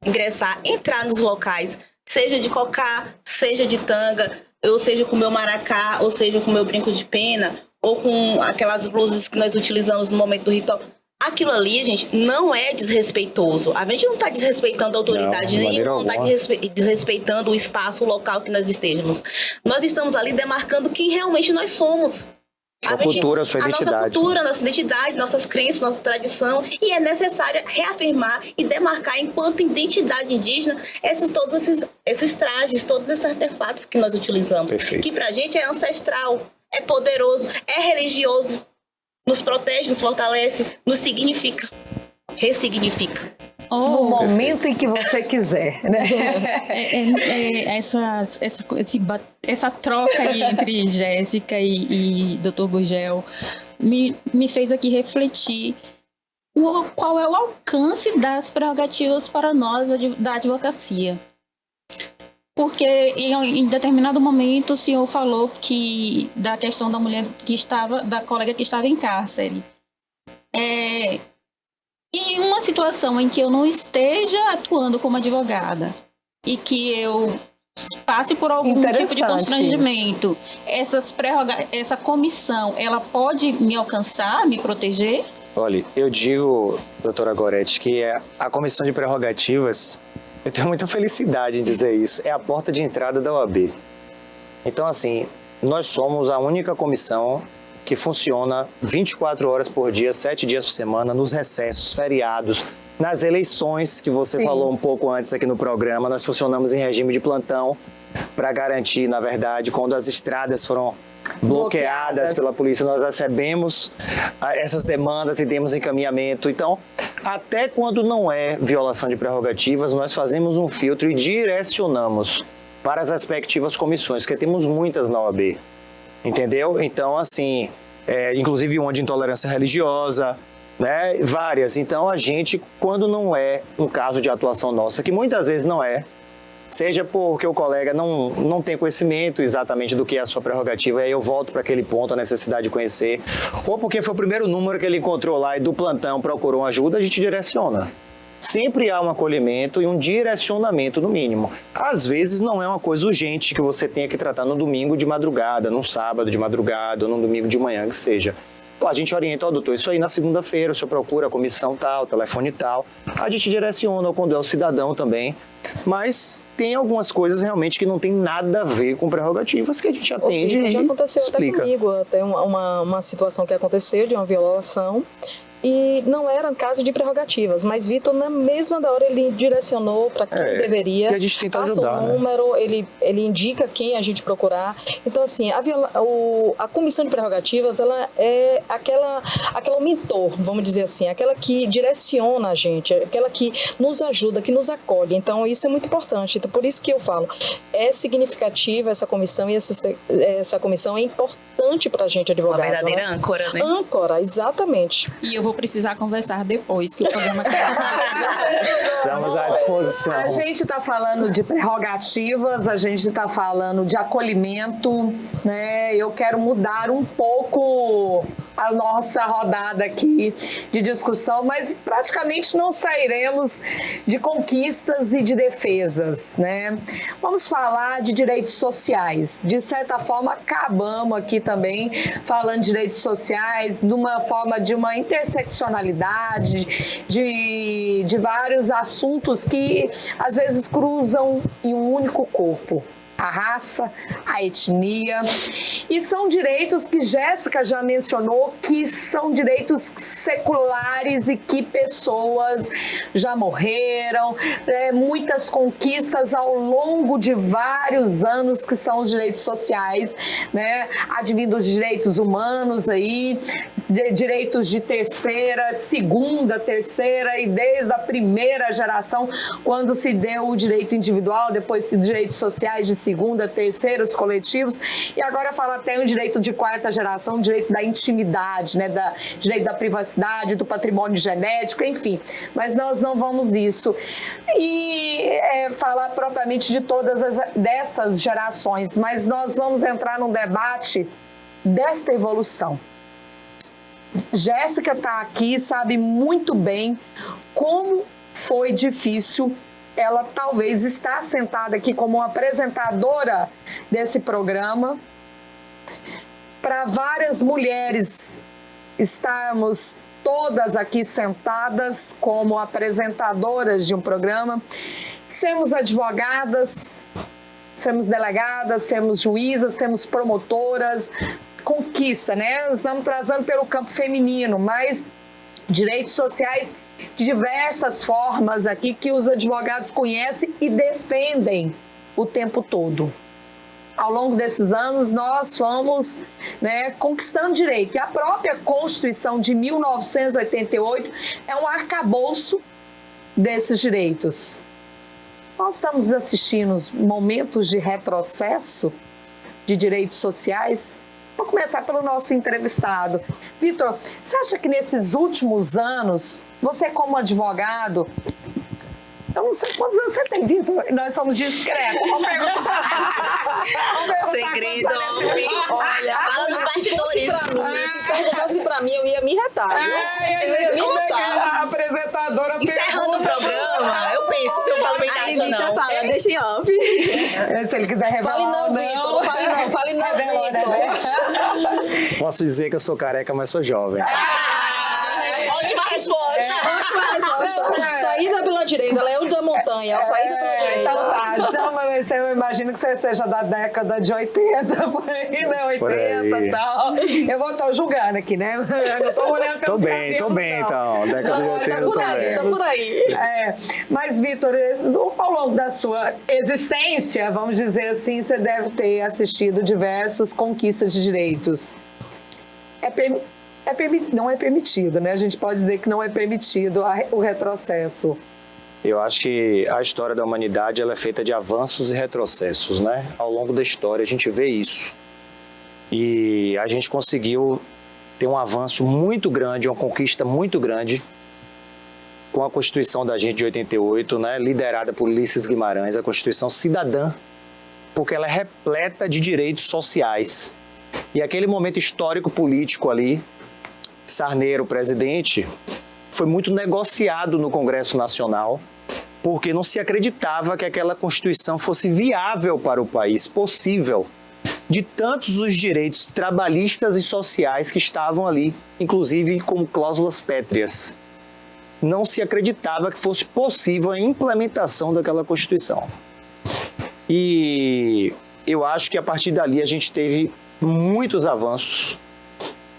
ingressar, entrar nos locais, seja de cocá, seja de tanga, ou seja com o meu maracá, ou seja com o meu brinco de pena, ou com aquelas blusas que nós utilizamos no momento do ritual. Aquilo ali, gente, não é desrespeitoso. A gente não está desrespeitando a autoridade nenhuma, não está desrespeitando o espaço, o local que nós estejamos. Nós estamos ali demarcando quem realmente nós somos. Sua cultura, sua identidade. Nossa cultura, nossa identidade, nossas crenças, nossa tradição. E é necessário reafirmar e demarcar, enquanto identidade indígena, todos esses trajes, todos esses artefatos que nós utilizamos. Perfeito. Que pra gente é ancestral, é poderoso, é religioso. Nos protege, nos fortalece, nos significa, ressignifica. No momento em que você quiser, né? Essa troca aí entre Jéssica e Dr. Gurgel me fez aqui refletir qual é o alcance das prerrogativas para nós da advocacia. Porque em determinado momento o senhor falou da questão da mulher da colega que estava em cárcere. Em uma situação em que eu não esteja atuando como advogada e que eu passe por algum tipo de constrangimento, essa comissão, ela pode me alcançar, me proteger? Olha, eu digo, doutora Gorete, que a comissão de prerrogativas, eu tenho muita felicidade em dizer isso, é a porta de entrada da OAB. Então, assim, nós somos a única comissão que funciona 24 horas por dia, 7 dias por semana, nos recessos, feriados, nas eleições, que você falou um pouco antes aqui no programa. Nós funcionamos em regime de plantão para garantir, na verdade, quando as estradas foram bloqueadas pela polícia, nós recebemos essas demandas e demos encaminhamento. Então, até quando não é violação de prerrogativas, nós fazemos um filtro e direcionamos para as respectivas comissões, que temos muitas na OAB. Entendeu? Então, assim, inclusive uma de intolerância religiosa, né? Várias. Então, a gente, quando não é um caso de atuação nossa, que muitas vezes não é, seja porque o colega não tem conhecimento exatamente do que é a sua prerrogativa, aí eu volto para aquele ponto, a necessidade de conhecer, ou porque foi o primeiro número que ele encontrou lá e do plantão procurou ajuda, a gente direciona. Sempre há um acolhimento e um direcionamento, no mínimo. Às vezes não é uma coisa urgente que você tenha que tratar no domingo de madrugada, num sábado de madrugada ou num domingo de manhã, que seja. Pô, a gente orienta, doutor, isso aí na segunda-feira, o senhor procura a comissão tal, telefone tal. A gente direciona, ou quando é o cidadão também. Mas tem algumas coisas realmente que não tem nada a ver com prerrogativas que a gente atende e já aconteceu explica. Até comigo, até uma situação que aconteceu de uma violação. E não era caso de prerrogativas, mas Vitor, na mesma da hora, ele direcionou para quem deveria. Que a gente tenta ajudar, o número, né? ele indica quem a gente procurar. Então, assim, a comissão de prerrogativas, ela é aquela mentor, vamos dizer assim, aquela que direciona a gente, aquela que nos ajuda, que nos acolhe. Então, isso é muito importante. Então, por isso que eu falo, é significativa essa comissão e essa comissão é importante para a gente, advogado. Uma verdadeira âncora, né? Âncora, exatamente. E eu vou precisar conversar depois, que o programa Estamos à disposição. A gente está falando de prerrogativas, a gente está falando de acolhimento, né? Eu quero mudar um pouco a nossa rodada aqui de discussão, mas praticamente não sairemos de conquistas e de defesas, né? Vamos falar de direitos sociais. De certa forma, acabamos aqui também falando de direitos sociais, de uma forma de uma interseccionalidade, de vários assuntos que às vezes cruzam em um único corpo. A raça, a etnia, e são direitos que Jéssica já mencionou que são direitos seculares e que pessoas já morreram, muitas conquistas ao longo de vários anos que são os direitos sociais, né? Advindo os direitos humanos aí, direitos de terceira, segunda, terceira e desde a primeira geração, quando se deu o direito individual, depois os direitos sociais de segunda, terceira, os coletivos, e agora fala até o direito de quarta geração, o direito da intimidade, né, direito da privacidade, do patrimônio genético, enfim, mas nós não vamos nisso. E falar propriamente de dessas gerações, mas nós vamos entrar num debate desta evolução. Jéssica está aqui, sabe muito bem como foi difícil. Ela talvez está sentada aqui como apresentadora desse programa. Para várias mulheres, estamos todas aqui sentadas como apresentadoras de um programa. Sermos advogadas, sermos delegadas, sermos juízas, sermos promotoras. Conquista, né? Nós estamos trazendo pelo campo feminino, mas direitos sociais de diversas formas aqui que os advogados conhecem e defendem o tempo todo. Ao longo desses anos, nós fomos, né, conquistando direito. E a própria Constituição de 1988 é um arcabouço desses direitos. Nós estamos assistindo momentos de retrocesso de direitos sociais. Vou começar pelo nosso entrevistado. Vitor, você acha que nesses últimos anos, você como advogado, eu não sei quantos anos você tem, Vitor? Nós somos discretos. Vamos perguntar. Segredo. Olha, fala nos bastidores. Se perguntasse pra mim, eu ia me retar. A gente, como é que a apresentadora Encerrando o programa, eu penso se eu falo verdade ou não. Fala, deixa em off. Se ele quiser revelar. Fale não, Vitor. Não fale não. Fale não, Vitor. Posso dizer que eu sou careca, mas sou jovem. Ótima resposta. Saída pela direita, ela é o da montanha, a saída pela direita. Então tá, então, mas eu imagino que você seja da década de 80, por aí, né? 80 e tal. Eu tô julgando aqui, né? Eu não tô olhando pelos cabelos, Tô bem, então. Década de 80 Tá por aí. Mas, Vitor, ao longo da sua existência, vamos dizer assim, você deve ter assistido diversas conquistas de direitos. Não é permitido, né? A gente pode dizer que não é permitido o retrocesso. Eu acho que a história da humanidade ela é feita de avanços e retrocessos, né? Ao longo da história a gente vê isso. E a gente conseguiu ter um avanço muito grande, uma conquista muito grande com a Constituição da gente de 88, né? Liderada por Ulisses Guimarães, a Constituição Cidadã, porque ela é repleta de direitos sociais. E aquele momento histórico político ali, Sarney, o presidente, foi muito negociado no Congresso Nacional, porque não se acreditava que aquela Constituição fosse viável para o país, possível, de tantos os direitos trabalhistas e sociais que estavam ali, inclusive como cláusulas pétreas. Não se acreditava que fosse possível a implementação daquela Constituição. E eu acho que a partir dali a gente teve muitos avanços.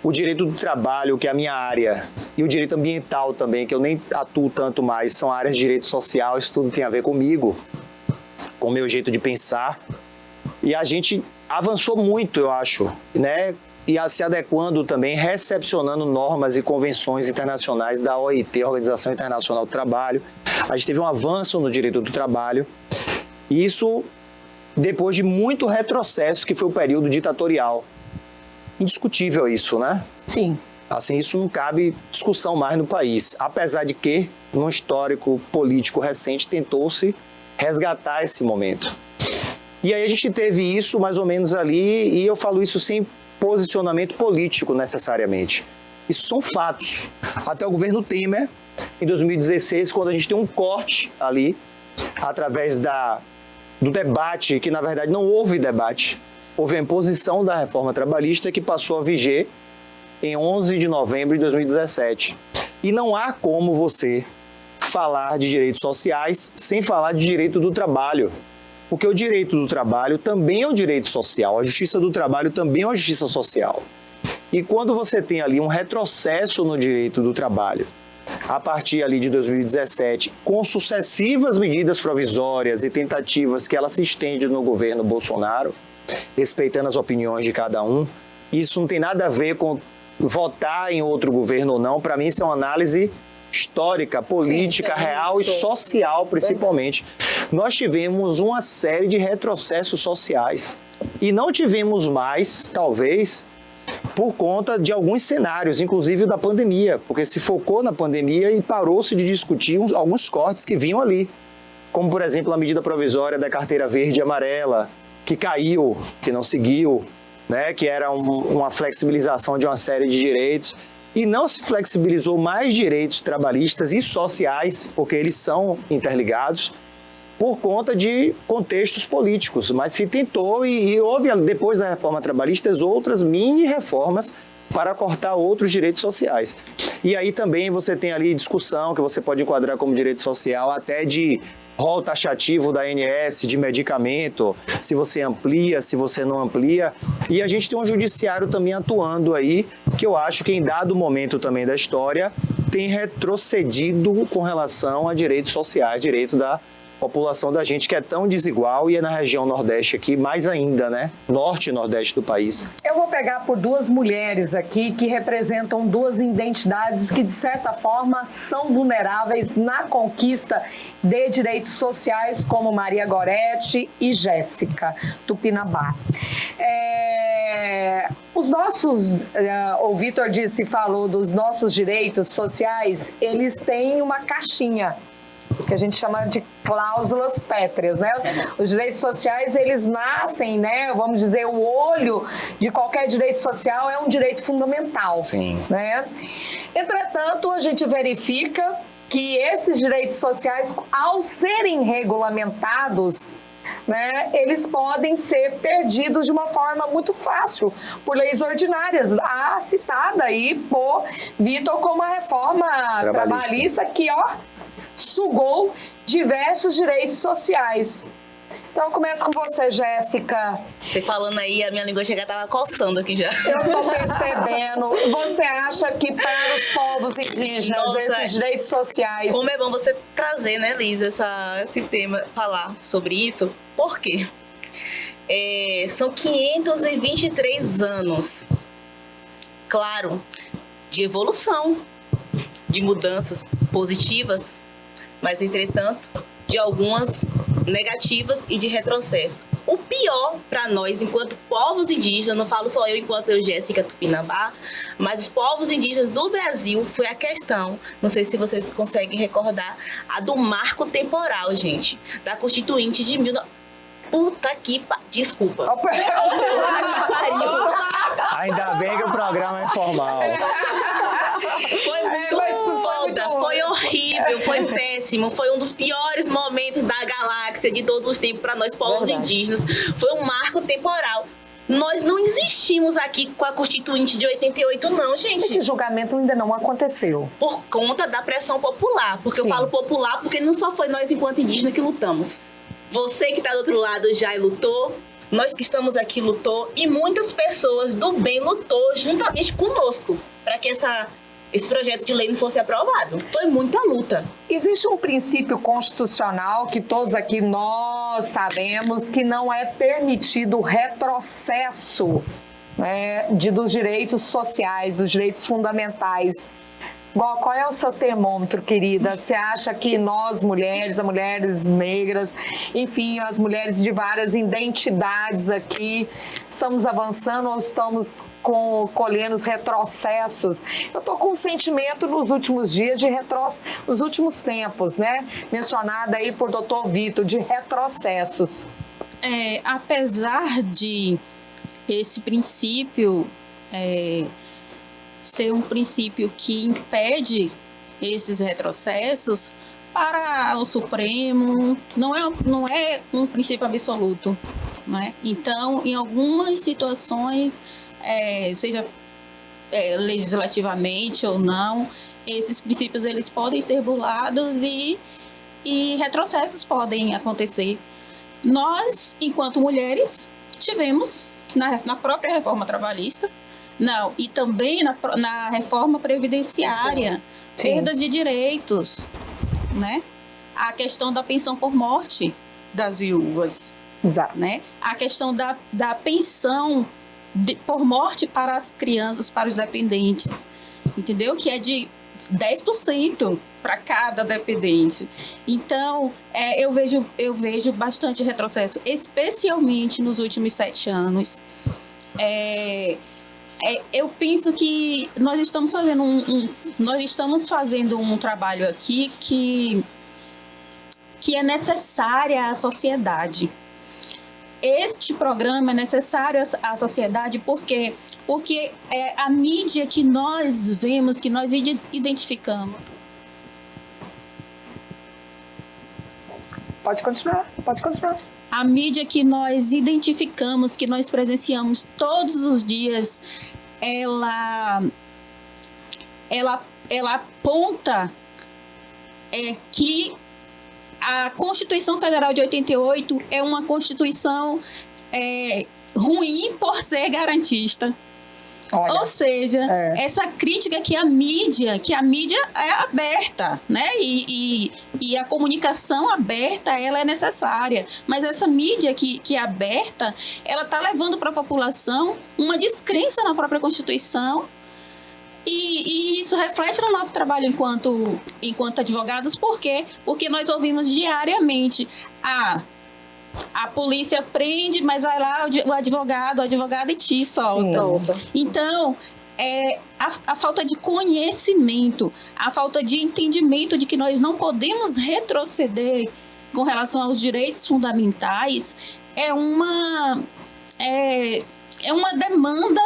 O direito do trabalho, que é a minha área, e o direito ambiental também, que eu nem atuo tanto mais, são áreas de direito social, isso tudo tem a ver comigo, com o meu jeito de pensar. E a gente avançou muito, eu acho, né? E se adequando também, recepcionando normas e convenções internacionais da OIT, Organização Internacional do Trabalho. A gente teve um avanço no direito do trabalho. E isso depois de muito retrocesso, que foi o período ditatorial. Indiscutível isso, né? Sim. Assim, isso não cabe discussão mais no país. Apesar de que, num histórico político recente, tentou-se resgatar esse momento. E aí a gente teve isso mais ou menos ali, e eu falo isso sem posicionamento político necessariamente. Isso são fatos. Até o governo Temer, em 2016, quando a gente tem um corte ali, através do debate, que na verdade não houve debate, houve a imposição da reforma trabalhista que passou a viger em 11 de novembro de 2017. E não há como você falar de direitos sociais sem falar de direito do trabalho. Porque o direito do trabalho também é um direito social, a justiça do trabalho também é uma justiça social. E quando você tem ali um retrocesso no direito do trabalho, a partir ali de 2017, com sucessivas medidas provisórias e tentativas que ela se estende no governo Bolsonaro, respeitando as opiniões de cada um, isso não tem nada a ver com votar em outro governo ou não. Para mim, isso é uma análise histórica, política, real e social, principalmente. Nós tivemos uma série de retrocessos sociais e não tivemos mais, talvez, por conta de alguns cenários, inclusive o da pandemia, porque se focou na pandemia e parou-se de discutir alguns cortes que vinham ali. como, por exemplo, a medida provisória da carteira verde e amarela, que caiu, que não seguiu, né, que era uma flexibilização de uma série de direitos, e não se flexibilizou mais direitos trabalhistas e sociais, porque eles são interligados, por conta de contextos políticos, mas se tentou e houve, depois da reforma trabalhista, outras mini-reformas para cortar outros direitos sociais. E aí também você tem ali discussão, que você pode enquadrar como direito social, até de rol taxativo da ANS, de medicamento, se você amplia, se você não amplia. E a gente tem um judiciário também atuando aí, que eu acho que em dado momento também da história, tem retrocedido com relação a direitos sociais, direito da população da gente, que é tão desigual, e é na região Nordeste aqui, mais ainda, né? Norte e Nordeste do país. Eu vou pegar por duas mulheres aqui que representam duas identidades que, de certa forma, são vulneráveis na conquista de direitos sociais, como Maria Goretti e Jéssica Tupinambá. Os nossos, o Vitor falou dos nossos direitos sociais, eles têm uma caixinha, que a gente chama de cláusulas pétreas, né? Os direitos sociais, eles nascem, né? Vamos dizer, o olho de qualquer direito social é um direito fundamental. Sim. Né? Entretanto, a gente verifica que esses direitos sociais, ao serem regulamentados, né, eles podem ser perdidos de uma forma muito fácil por leis ordinárias. A citada aí por Vitor como a reforma trabalhista que, sugou diversos direitos sociais. Então, começa com você, Jéssica. Você falando aí, a minha língua chega estava coçando aqui já. Eu estou percebendo. Você acha que para os povos indígenas, esses direitos sociais... Como é bom você trazer, né, Liz, esse tema, falar sobre isso. Por quê? São 523 anos, claro, de evolução, de mudanças positivas, mas, entretanto, de algumas negativas e de retrocesso. O pior para nós, enquanto povos indígenas, não falo só eu enquanto Jéssica Tupinambá, mas os povos indígenas do Brasil, foi a questão, não sei se vocês conseguem recordar, a do marco temporal, gente, da Constituinte de Puta que desculpa. Ainda bem que o programa é informal. Foi muito foda, foi horrível, foi péssimo, foi um dos piores momentos da galáxia de todos os tempos para nós povos indígenas. Foi um marco temporal. Nós não existimos aqui com a Constituinte de 88, não, gente. Esse julgamento ainda não aconteceu. Por conta da pressão popular. Porque eu falo popular porque não só foi nós enquanto indígenas que lutamos. Você que está do outro lado já lutou, nós que estamos aqui lutou, e muitas pessoas do bem lutou juntamente conosco para que esse projeto de lei não fosse aprovado. Foi muita luta. Existe um princípio constitucional que todos aqui nós sabemos que não é permitido o retrocesso, né, dos direitos sociais, dos direitos fundamentais. Qual é o seu termômetro, querida? Você acha que nós, mulheres, as mulheres negras, enfim, as mulheres de várias identidades aqui, estamos avançando ou estamos colhendo os retrocessos? Eu estou com um sentimento nos últimos dias nos últimos tempos, né? Mencionada aí por Dr. Vitor, de retrocessos. Apesar de esse princípio ser um princípio que impede esses retrocessos, para o Supremo não é um princípio absoluto, né? Então, em algumas situações, seja legislativamente ou não, esses princípios eles podem ser burlados e retrocessos podem acontecer. Nós, enquanto mulheres, tivemos na própria reforma trabalhista, e também na reforma previdenciária, perda de direitos, né? A questão da pensão por morte das viúvas, né? A questão da pensão por morte para as crianças, para os dependentes, entendeu? Que é de 10% para cada dependente. Então, eu vejo bastante retrocesso, especialmente nos últimos 7 anos. Eu penso que nós estamos fazendo um trabalho aqui que que é necessária à sociedade. Este programa é necessário à sociedade porque é a mídia que nós vemos, que nós identificamos. Pode continuar. A mídia que nós identificamos, que nós presenciamos todos os dias, ela aponta que a Constituição Federal de 88 é uma Constituição ruim por ser garantista. Olha, ou seja, essa crítica que a mídia é aberta, né? E a comunicação aberta, ela é necessária. Mas essa mídia que é aberta, ela está levando para a população uma descrença na própria Constituição. E isso reflete no nosso trabalho enquanto advogados. Por quê? Porque nós ouvimos diariamente a polícia prende, mas vai lá o advogado e te solta. Então, a falta de conhecimento, a falta de entendimento de que nós não podemos retroceder com relação aos direitos fundamentais é uma demanda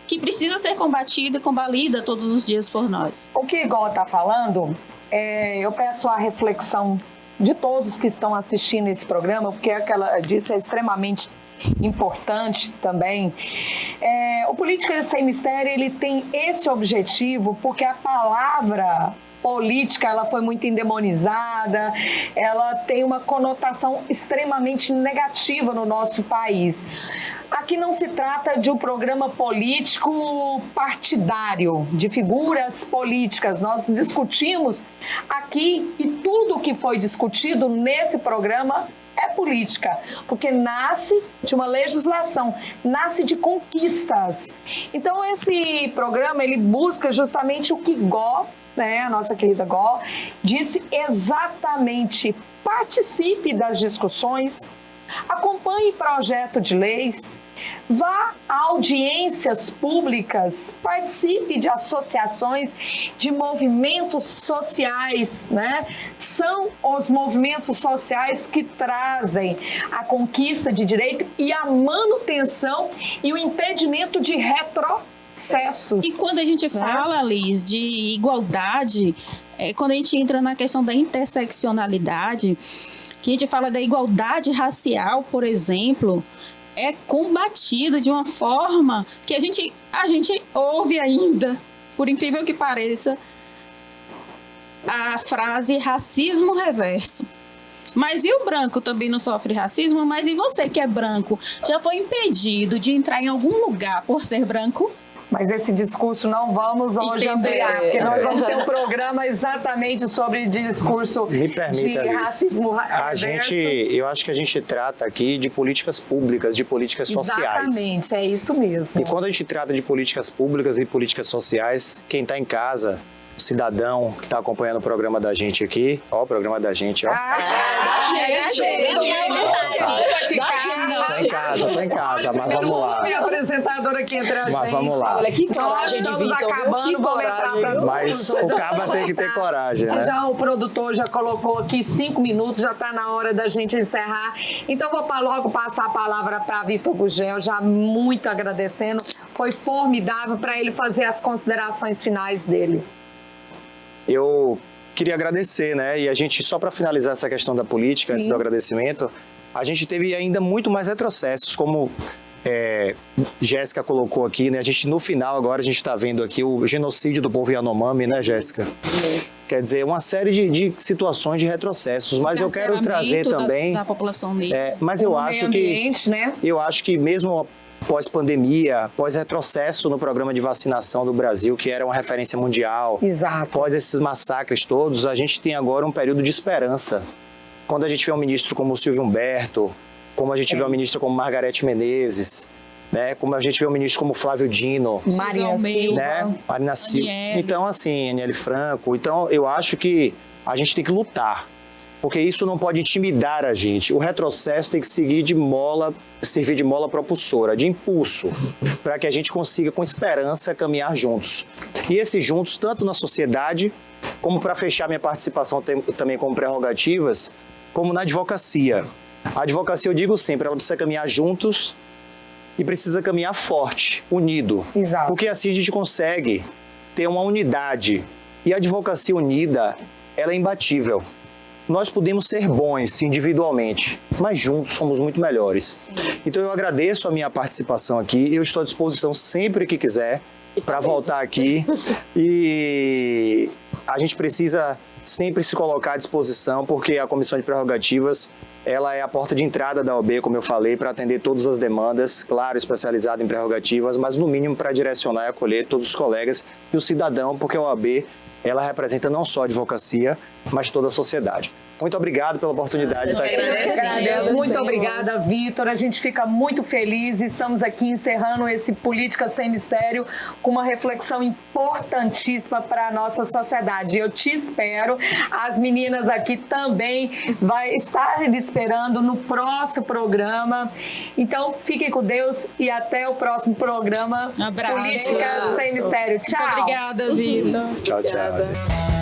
que precisa ser combatida e combalida todos os dias por nós. O que Igor está falando, eu peço a reflexão de todos que estão assistindo esse programa, porque aquela disse é extremamente importante também. O Política Sem Mistério, ele tem esse objetivo porque a palavra política, ela foi muito endemonizada, ela tem uma conotação extremamente negativa no nosso país. Aqui não se trata de um programa político partidário, de figuras políticas. Nós discutimos aqui e tudo que foi discutido nesse programa é política, porque nasce de uma legislação, nasce de conquistas. Então esse programa, ele busca justamente o que Gó, a nossa querida Gó, disse exatamente: participe das discussões, acompanhe projeto de leis, vá a audiências públicas, participe de associações, de movimentos sociais, né? São os movimentos sociais que trazem a conquista de direito e a manutenção e o impedimento de retrocessos. E quando a gente fala, Liz, de igualdade, quando a gente entra na questão da interseccionalidade, que a gente fala da igualdade racial, por exemplo, é combatida de uma forma que a gente ouve ainda, por incrível que pareça, a frase racismo reverso. Mas e o branco também não sofre racismo? Mas e você que é branco, já foi impedido de entrar em algum lugar por ser branco? Mas esse discurso não vamos hoje ampliar, porque nós vamos ter um programa exatamente sobre discurso de racismo reverso. Eu acho que a gente trata aqui de políticas públicas, de políticas sociais. Exatamente, é isso mesmo. E quando a gente trata de políticas públicas e políticas sociais, quem está em casa, o cidadão que está acompanhando o programa da gente aqui, ó, o programa da gente, ó. Tô em casa, mas vamos lá. Minha apresentadora aqui entre a gente. Mas vamos lá. Olha, que coragem Nós de estamos Vitor, acabando, vamos entrar para as Mas o caba tem que ter coragem, né? Já o produtor já colocou aqui 5 minutos, já está na hora da gente encerrar. Então vou logo passar a palavra para Vitor Gugel, já muito agradecendo. Foi formidável para ele fazer as considerações finais dele. Eu queria agradecer, né? E a gente, só para finalizar essa questão da política, antes do agradecimento, a gente teve ainda muito mais retrocessos, como Jéssica colocou aqui, né? A gente, no final, agora, a gente está vendo aqui o genocídio do povo Yanomami, né, Jéssica? Quer dizer, uma série de situações de retrocessos, mas eu quero trazer também... da população negra. Mas eu acho ambiente, né? Eu acho que mesmo pós-pandemia, pós-retrocesso no programa de vacinação do Brasil, que era uma referência mundial, Exato. Pós esses massacres todos, a gente tem agora um período de esperança. Quando a gente vê um ministro como o Silvio Humberto, como a gente vê um ministro como Margarete Menezes, né? Como a gente vê um ministro como Flávio Dino, Marina Silva, né? Marina Silva. Então, assim, Aniele Franco. Então, eu acho que a gente tem que lutar, porque isso não pode intimidar a gente. O retrocesso tem que servir de mola propulsora, de impulso, para que a gente consiga, com esperança, caminhar juntos. E esses juntos, tanto na sociedade, como para fechar minha participação também como prerrogativas, como na advocacia. A advocacia, eu digo sempre, ela precisa caminhar juntos e precisa caminhar forte, unido. Exato. Porque assim a gente consegue ter uma unidade. E a advocacia unida, ela é imbatível. Nós podemos ser bons individualmente, mas juntos somos muito melhores. Sim. Então eu agradeço a minha participação aqui. Eu estou à disposição sempre que quiser para voltar aqui. E a gente precisa sempre se colocar à disposição, porque a Comissão de Prerrogativas, ela é a porta de entrada da OAB, como eu falei, para atender todas as demandas, claro, especializada em prerrogativas, mas no mínimo para direcionar e acolher todos os colegas e o cidadão, porque a OAB, ela representa não só a advocacia, mas toda a sociedade. Muito obrigado pela oportunidade de estar aqui. Agradeço. Muito obrigada, Vitor. A gente fica muito feliz. Estamos aqui encerrando esse Política Sem Mistério com uma reflexão importantíssima para a nossa sociedade. Eu te espero. As meninas aqui também vai estar esperando no próximo programa. Então, fiquem com Deus e até o próximo programa. Um abraço. Política Sem Mistério. Tchau. Muito obrigada, Vitor. Tchau, tchau.